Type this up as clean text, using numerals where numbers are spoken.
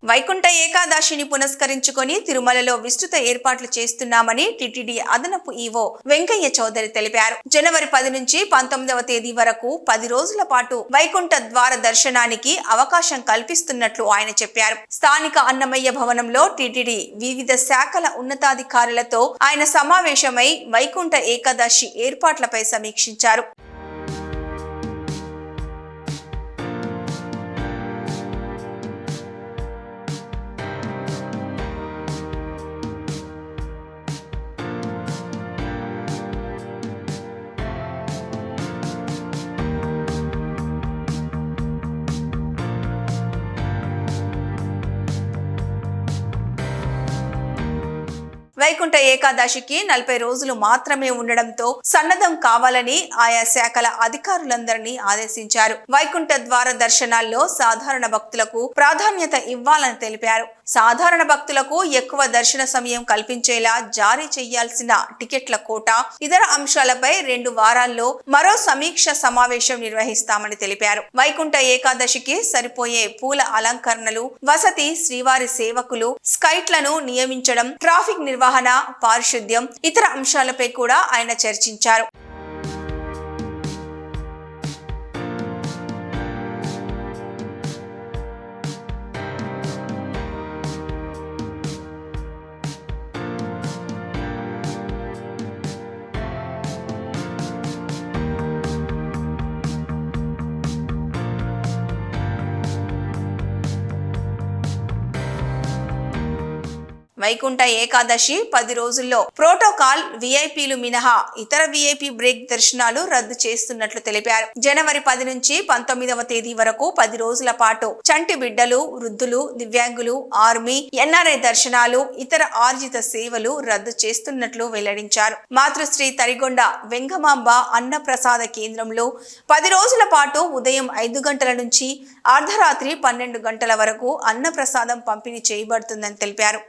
వైకుంఠ ఏకాదశిని పునస్కరించుకొని తిరుమలలో విస్తృత ఏర్పాట్లు చేస్తున్నామని టిటిడి అదనపు ఈవో వెంకయ్య చౌదరి తెలిపారు. జనవరి 10 నుంచి 19వ తేదీ వరకు 10 రోజుల పాటు వైకుంఠ ద్వార దర్శనానికి అవకాశం కల్పిస్తున్నట్లు ఆయన చెప్పారు. స్థానిక అన్నమయ్య భవనంలో టిటిడి వివిధ శాఖల ఉన్నతాధికారులతో ఆయన సమావేశమై వైకుంఠ ఏకాదశి ఏర్పాట్లపై సమీక్షించారు. వైకుంఠ ఏకాదశికి 40 రోజులు మాత్రమే ఉండడంతో సన్నద్ధం కావాలని ఆయా శాఖల అధికారులందరినీ ఆదేశించారు. వైకుంఠ ద్వార దర్శనాల్లో సాధారణ భక్తులకు ప్రాధాన్యత ఇవ్వాలని తెలిపారు. సాధారణ భక్తులకు ఎక్కువ దర్శన సమయం కల్పించేలా జారీ చేయాల్సిన టికెట్ల కోటా, ఇతర అంశాలపై 2 వారాల్లో మరో సమీక్ష సమావేశం నిర్వహిస్తామని తెలిపారు. వైకుంఠ ఏకాదశికి సరిపోయే పూల అలంకరణలు, వసతి, శ్రీవారి సేవకులు, స్కైట్లను నియమించడం, ట్రాఫిక్ నిర్వహణ, పారిశుద్ధ్యం, ఇతర అంశాలపై కూడా ఆయన చర్చించారు. వైకుంఠ ఏకాదశి 10 రోజుల్లో ప్రోటోకాల్ విఐపీలు మినహా ఇతర విఐపీ బ్రేక్ దర్శనాలు రద్దు చేస్తున్నట్లు తెలిపారు. జనవరి 10 నుంచి 19వ తేదీ వరకు 10 రోజుల పాటు చంటి బిడ్డలు, వృద్ధులు, దివ్యాంగులు, ఆర్మీ, ఎన్ఆర్ఐ దర్శనాలు, ఇతర ఆర్జిత సేవలు రద్దు చేస్తున్నట్లు వెల్లడించారు. మాతృశ్రీ తరిగొండ వెంగమాంబ అన్నప్రసాద కేంద్రంలో 10 రోజుల పాటు ఉదయం 5 గంటల నుంచి అర్ధరాత్రి 12 గంటల వరకు అన్నప్రసాదం పంపిణీ చేయబడుతుందని తెలిపారు.